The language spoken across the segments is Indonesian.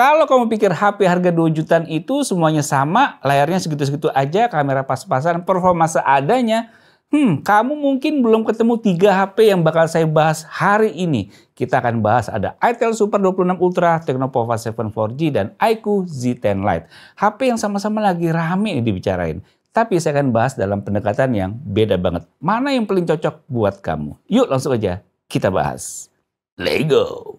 Kalau kamu pikir HP harga 2 jutaan itu semuanya sama, layarnya segitu-segitu aja, kamera pas-pasan, performa seadanya, kamu mungkin belum ketemu 3 HP yang bakal saya bahas hari ini. Kita akan bahas ada Itel Super 26 Ultra, Tecnopova 7 4G, dan iQOO Z10 Lite. HP yang sama-sama lagi rame dibicarain. Tapi saya akan bahas dalam pendekatan yang beda banget. Mana yang paling cocok buat kamu? Yuk langsung aja kita bahas. Let's go!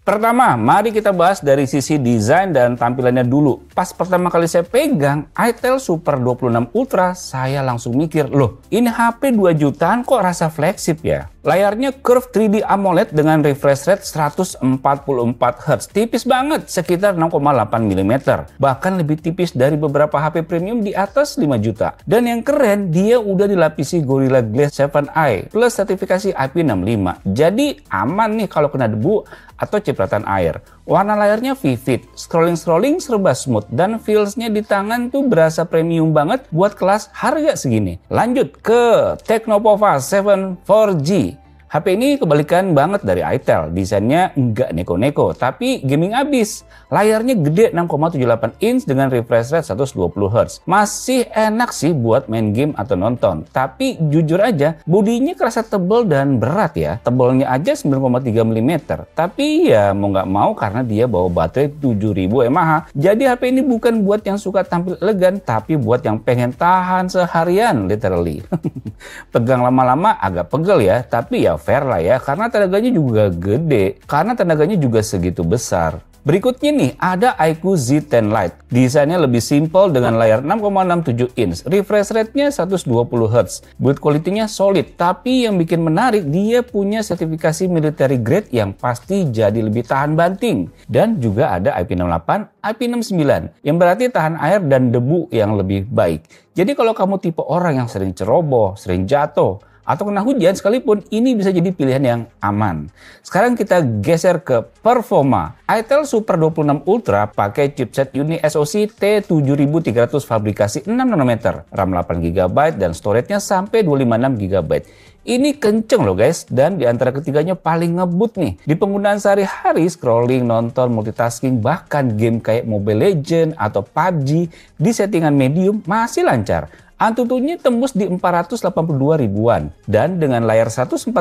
Pertama, mari kita bahas dari sisi desain dan tampilannya dulu. Pas pertama kali saya pegang Itel Super 26 Ultra, saya langsung mikir, loh ini HP 2 jutaan kok rasa flagship ya? Layarnya curve 3D AMOLED dengan refresh rate 144 Hz. Tipis banget, sekitar 6,8 mm. Bahkan lebih tipis dari beberapa HP premium di atas 5 juta. Dan yang keren, dia udah dilapisi Gorilla Glass 7i plus sertifikasi IP65. Jadi aman nih kalau kena debu atau cipratan air. Warna layarnya vivid, scrolling serba smooth, dan feels-nya di tangan tuh berasa premium banget buat kelas harga segini. Lanjut ke Tecnopova 7 4G. HP ini kebalikan banget dari Itel. Desainnya nggak neko-neko, tapi gaming abis. Layarnya gede 6,78 inch dengan refresh rate 120 Hz. Masih enak sih buat main game atau nonton. Tapi jujur aja, bodinya kerasa tebal dan berat ya. Tebalnya aja 9,3 mm. Tapi ya mau nggak mau karena dia bawa baterai 7000 mAh. Jadi HP ini bukan buat yang suka tampil elegan, tapi buat yang pengen tahan seharian literally. Pegang lama-lama agak pegel ya, tapi ya fair lah ya, karena tenaganya juga gede, karena tenaganya juga segitu besar. Berikutnya nih, ada iQOO Z10 Lite. Desainnya lebih simpel dengan layar 6,67 inch, refresh rate-nya 120 Hz. Build quality-nya solid, tapi yang bikin menarik, dia punya sertifikasi military grade yang pasti jadi lebih tahan banting. Dan juga ada IP68, IP69, yang berarti tahan air dan debu yang lebih baik. Jadi kalau kamu tipe orang yang sering ceroboh, sering jatuh, atau kena hujan sekalipun, ini bisa jadi pilihan yang aman. Sekarang kita geser ke performa. Itel Super 26 Ultra pakai chipset Uni SoC T7300 fabrikasi 6 nanometer, RAM 8GB, dan storage-nya sampai 256GB. Ini kenceng loh guys, dan di antara ketiganya paling ngebut nih. Di penggunaan sehari-hari, scrolling, nonton, multitasking, bahkan game kayak Mobile Legends atau PUBG di settingan medium masih lancar. Antutunya tembus di 482 ribuan. Dan dengan layar 144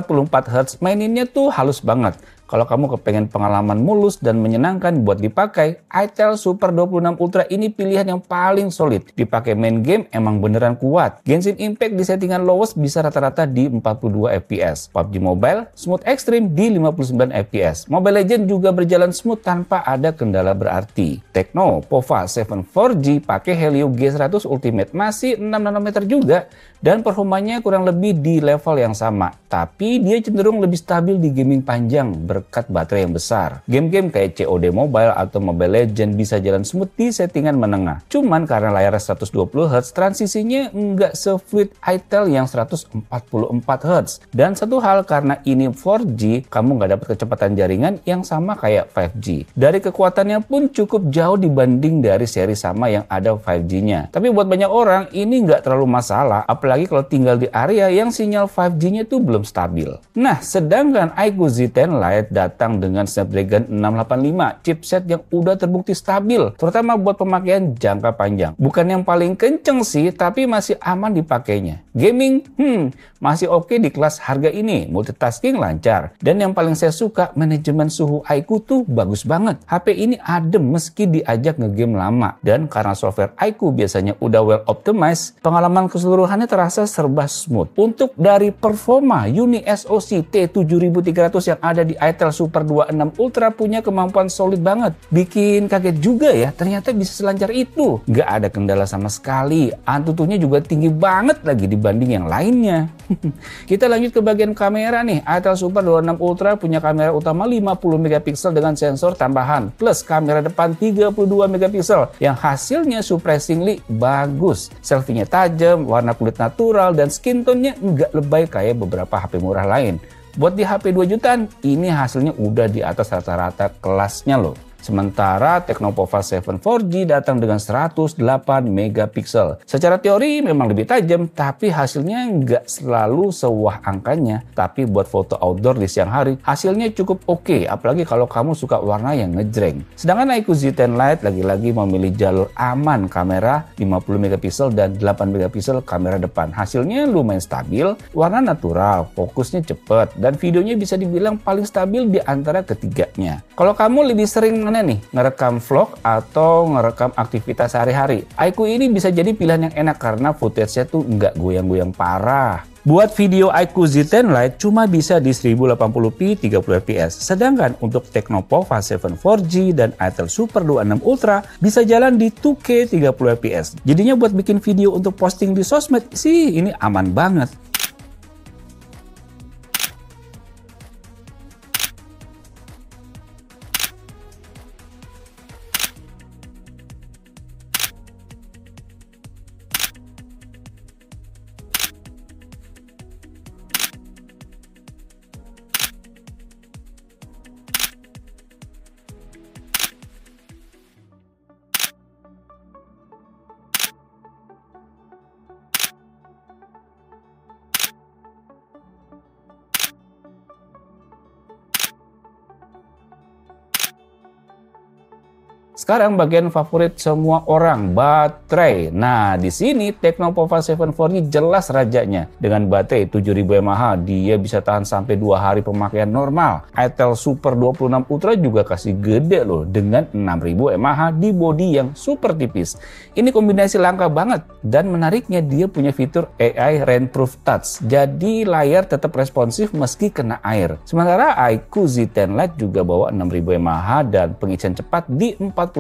Hz, maininnya tuh halus banget. Kalau kamu kepengen pengalaman mulus dan menyenangkan buat dipakai, Itel Super 26 Ultra ini pilihan yang paling solid. Dipakai main game emang beneran kuat. Genshin Impact di settingan lowest bisa rata-rata di 42 fps. PUBG Mobile smooth extreme di 59 fps. Mobile Legends juga berjalan smooth tanpa ada kendala berarti. Tecnopova 7 4G pakai Helio G100 Ultimate masih 6 nanometer juga, dan performanya kurang lebih di level yang sama. Tapi dia cenderung lebih stabil di gaming panjang berkat baterai yang besar. Game-game kayak COD Mobile atau Mobile Legends bisa jalan smooth di settingan menengah. Cuman karena layar 120 Hz, transisinya nggak se-fluid Itel yang 144 Hz. Dan satu hal, karena ini 4G, kamu nggak dapat kecepatan jaringan yang sama kayak 5G. Dari kekuatannya pun cukup jauh dibanding dari seri sama yang ada 5G-nya. Tapi buat banyak orang, ini nggak terlalu masalah, apalagi kalau tinggal di area yang sinyal 5G-nya tuh belum stabil. Nah, sedangkan iQOO Z10 Lite datang dengan Snapdragon 685, chipset yang udah terbukti stabil, terutama buat pemakaian jangka panjang. Bukan yang paling kenceng sih, tapi masih aman dipakainya. Gaming, masih oke di kelas harga ini. Multitasking lancar. Dan yang paling saya suka, manajemen suhu iQOO tuh bagus banget. HP ini adem meski diajak ngegame lama. Dan karena software iQOO biasanya udah well optimized, pengalaman keseluruhannya terasa serba smooth. Untuk dari performa, Uni SoC T7300 yang ada di Itel Super 26 Ultra punya kemampuan solid banget. Bikin kaget juga ya, ternyata bisa selancar itu. Nggak ada kendala sama sekali. Antutunya juga tinggi banget lagi dibanding yang lainnya. Kita lanjut ke bagian kamera nih. Itel Super 26 Ultra punya kamera utama 50 megapiksel dengan sensor tambahan, plus kamera depan 32 megapiksel yang hasilnya surprisingly bagus. Selfie-nya tajam, warna kulit natural, dan skin tone-nya nggak lebay kayak beberapa HP murah lain. Buat di HP 2 jutaan, ini hasilnya udah di atas rata-rata kelasnya loh. Sementara Tecnopova 7 4G datang dengan 108 megapiksel. Secara teori memang lebih tajam, tapi hasilnya nggak selalu sewah angkanya. Tapi buat foto outdoor di siang hari, hasilnya cukup oke, apalagi kalau kamu suka warna yang ngejreng. Sedangkan iQOO Z10 Lite lagi-lagi memilih jalur aman kamera 50 megapiksel dan 8 megapiksel kamera depan. Hasilnya lumayan stabil, warna natural, fokusnya cepet, dan videonya bisa dibilang paling stabil di antara ketiganya. Kalau kamu lebih sering mana nih, ngerekam vlog atau ngerekam aktivitas sehari-hari, iQOO ini bisa jadi pilihan yang enak karena footage-nya tuh nggak goyang-goyang parah. Buat video iQOO Z10 Lite cuma bisa di 1080p 30fps, sedangkan untuk Tecnopova 7 4G dan Itel Super 26 Ultra bisa jalan di 2K 30fps. Jadinya buat bikin video untuk posting di sosmed sih ini aman banget. Sekarang bagian favorit semua orang, baterai. Nah, di sini Tecnopova 7 4G jelas rajanya. Dengan baterai 7000 mAh, dia bisa tahan sampai 2 hari pemakaian normal. Itel Super 26 Ultra juga kasih gede loh, dengan 6000 mAh di bodi yang super tipis. Ini kombinasi langka banget, dan menariknya dia punya fitur AI Rainproof Touch. Jadi layar tetap responsif meski kena air. Sementara iQOO Z10 Lite juga bawa 6000 mAh dan pengisian cepat di 44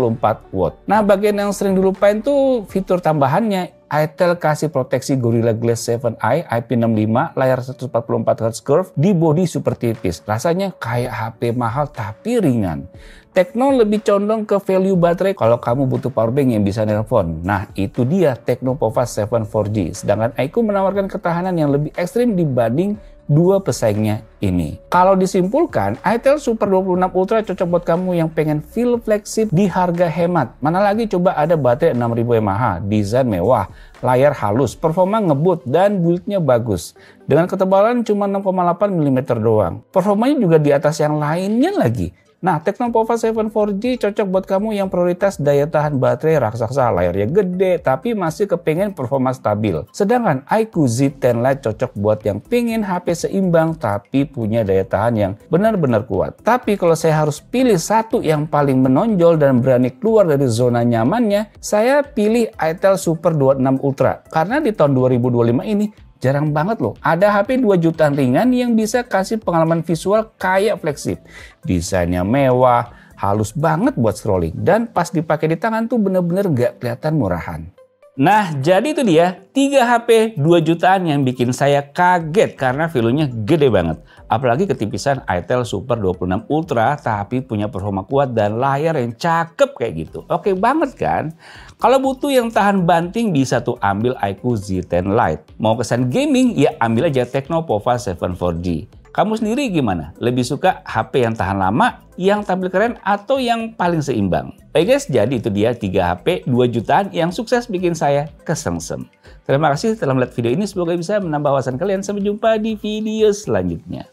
watt. Nah, bagian yang sering dilupain tuh fitur tambahannya. Itel kasih proteksi Gorilla Glass 7i IP65, layar 144Hz curve di bodi super tipis. Rasanya kayak HP mahal tapi ringan. Tekno lebih condong ke value baterai kalau kamu butuh powerbank yang bisa nelpon. Nah, itu dia Tecnopova 7 4G. Sedangkan iQOO menawarkan ketahanan yang lebih ekstrim dibanding dua pesaingnya ini. Kalau disimpulkan, Itel Super 26 Ultra cocok buat kamu yang pengen feel flagship di harga hemat. Mana lagi coba ada baterai 6000 mAh, desain mewah, layar halus, performa ngebut, dan build-nya bagus. Dengan ketebalan cuma 6,8 mm doang. Performanya juga di atas yang lainnya lagi. Nah, Tecnopova 7 4G cocok buat kamu yang prioritas daya tahan baterai raksasa, layarnya gede, tapi masih kepengen performa stabil. Sedangkan iQOO Z10 Lite cocok buat yang pengen HP seimbang, tapi punya daya tahan yang benar-benar kuat. Tapi kalau saya harus pilih satu yang paling menonjol dan berani keluar dari zona nyamannya, saya pilih Itel Super 26 Ultra. Karena di tahun 2025 ini, jarang banget loh ada HP 2 jutaan ringan yang bisa kasih pengalaman visual kayak flagship. Desainnya mewah, halus banget buat scrolling, dan pas dipakai di tangan tuh bener-bener gak kelihatan murahan. Nah, jadi itu dia 3 HP 2 jutaan yang bikin saya kaget karena value-nya gede banget. Apalagi ketipisan Itel Super 26 Ultra tapi punya performa kuat dan layar yang cakep kayak gitu. Oke banget kan? Kalau butuh yang tahan banting bisa tuh ambil iQOO Z10 Lite. Mau kesan gaming ya ambil aja Tecnopova 7 4G. Kamu sendiri gimana? Lebih suka HP yang tahan lama, yang tampil keren, atau yang paling seimbang? Oke guys, jadi itu dia 3 HP 2 jutaan yang sukses bikin saya kesengsem. Terima kasih telah melihat video ini, semoga bisa menambah wawasan kalian. Sampai jumpa di video selanjutnya.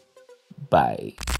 Bye.